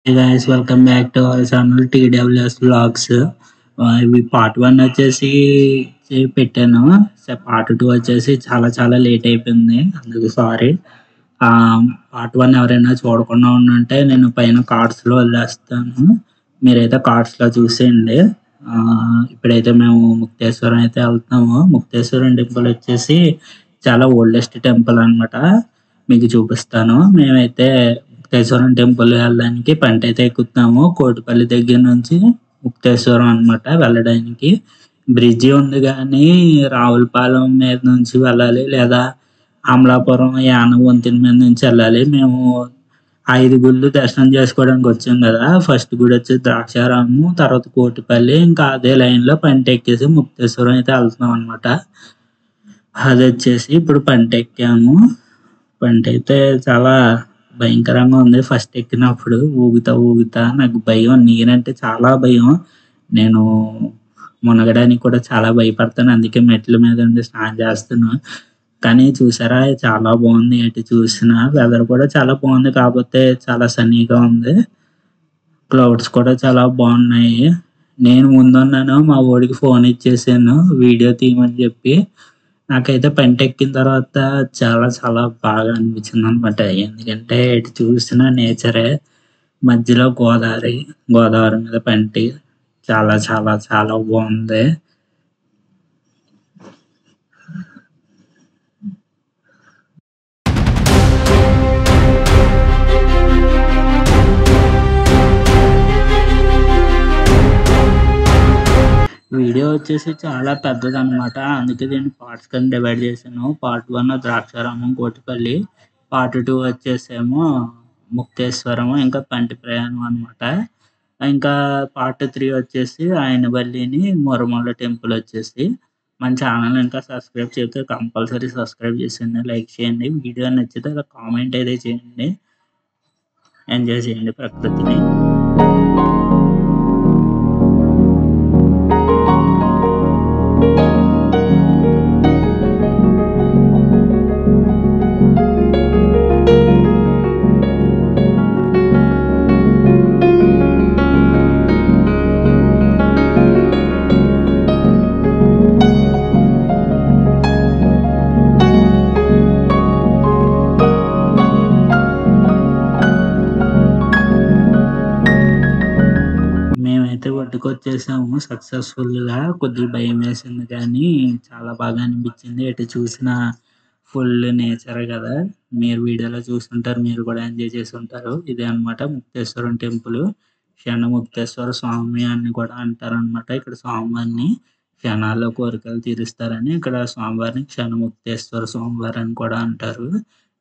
Hey guys, welcome back to our channel TWS Vlogs. ఇవి part 1 వచ్చేసి పెట్టాను. Part 2 వచ్చేసి చాలా చాలా లేట్ అయిపోయింది. అందుకు సారీ. పార్ట్ 1 ఎవరైనా చూడకుండా ఉండుంటే నేను పైన కార్డ్స్లో వదిలేస్తాను. మీరైతే కార్డ్స్లో చూసేయండి. ఇప్పుడైతే మేము ముక్తేశ్వరం అయితే వెళ్తున్నాము. ముక్తేశ్వరం టెంపుల్ వచ్చేసి చాలా ఓల్డెస్ట్ టెంపుల్ అన్నమాట. మీకు చూపిస్తాను. మేమైతే ముక్తేశ్వరం టెంపుల్ వెళ్ళడానికి పంట అయితే ఎక్కుతాము. కోటిపల్లి దగ్గర నుంచి ముక్తేశ్వరం అన్నమాట వెళ్ళడానికి. బ్రిడ్జి ఉంది కానీ రావులపాలెం మీద నుంచి వెళ్ళాలి, లేదా అమలాపురం యానం వంతెన మీద నుంచి వెళ్ళాలి. మేము 5 గుళ్ళు దర్శనం చేసుకోవడానికి వచ్చాం కదా. ఫస్ట్ గుడి వచ్చి ద్రాక్షారామం, తర్వాత కోటిపల్లి, ఇంకా అదే లైన్లో పంట ఎక్కేసి ముక్తేశ్వరం అయితే వెళ్తున్నాం అనమాట. అది వచ్చేసి ఇప్పుడు పంట ఎక్కాము. పంట అయితే చాలా భయంకరంగా ఉంది. ఫస్ట్ ఎక్కినప్పుడు ఊగుతా నాకు భయం. నీరంటే చాలా భయం. నేను మునగడానికి కూడా చాలా భయపడతాను. అందుకే మెట్ల మీద ఉండి స్నానం చేస్తాను. కానీ చూసారా, చాలా బాగుంది. ఎటు చూసినా వెదర్ కూడా చాలా బాగుంది. కాకపోతే చాలా సన్నీగా ఉంది. క్లౌడ్స్ కూడా చాలా బాగున్నాయి. నేను ముందున్నాను, మా వాడికి ఫోన్ ఇచ్చేసాను వీడియో తీయమని చెప్పి. నాకైతే పంట ఎక్కిన తర్వాత చాలా చాలా బాగా అనిపించింది అనమాట. ఎందుకంటే ఇటు చూసిన నేచరే, మధ్యలో గోదావరి మీద పంటి చాలా చాలా చాలా బాగుంది. వీడియో వచ్చేసి చాలా పెద్దది అనమాట. అందుకే దీన్ని పార్ట్స్ కింద డివైడ్ చేశాను. పార్ట్ 1 ద్రాక్షారామం కోటిపల్లి, పార్ట్ 2 వచ్చేసేమో ముక్తేశ్వరము, ఇంకా పంటి ప్రయాణం అనమాట. ఇంకా పార్ట్ 3 వచ్చేసి ఆయనవల్లిని మురమల్ల టెంపుల్ వచ్చేసి. మన ఛానల్ ఇంకా సబ్స్క్రైబ్ చేస్తే కంపల్సరీ సబ్స్క్రైబ్ చేసేయండి, లైక్ చేయండి. వీడియో నచ్చితే అలా కామెంట్ అయితే చేయండి. ఎంజాయ్ చేయండి ప్రకృతిని. మేమైతే ఒడ్డుకొచ్చేసాము సక్సెస్ఫుల్గా. కొద్దిగా భయం వేసింది కానీ చాలా బాగా అనిపించింది. ఎటు చూసిన ఫుల్ నేచర్ కదా. మీరు వీడియోలో చూస్తుంటారు, మీరు కూడా ఎంజాయ్ చేసి ఉంటారు. ఇదే అనమాట ముక్తేశ్వరం టెంపుల్. ముక్తేశ్వర స్వామి అని కూడా అంటారనమాట. ఇక్కడ స్వామివారిని క్షణాల్లో కోరికలు తీరుస్తారని ఇక్కడ స్వామివారిని ముక్తేశ్వర స్వామివారి అని కూడా అంటారు.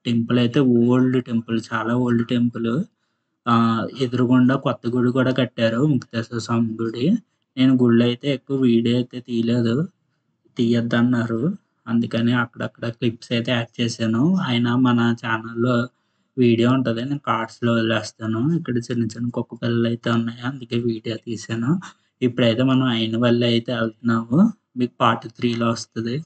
టెంపుల్ అయితే ఓల్డ్ టెంపుల్, చాలా ఓల్డ్ టెంపుల్. ఎదురుగుండా కొత్త గుడి కూడా కట్టారు, ముక్తేశ్వర స్వామి గుడి. నేను గుడిలో అయితే ఎక్కువ వీడియో అయితే తీయలేదు, తీయొద్దన్నారు. అందుకని అక్కడక్కడ క్లిప్స్ అయితే యాడ్ చేశాను. అయినా మన ఛానల్లో వీడియో ఉంటుంది, నేను కార్డ్స్లో వదిలేస్తాను. ఇక్కడ చిన్న చిన్న కుక్క పిల్లలు అయితే ఉన్నాయి, అందుకే వీడియో తీశాను. ఇప్పుడైతే మనం అయినవల్లి అయితే వెళ్తున్నాము. మీకు పార్ట్ 3లో వస్తుంది.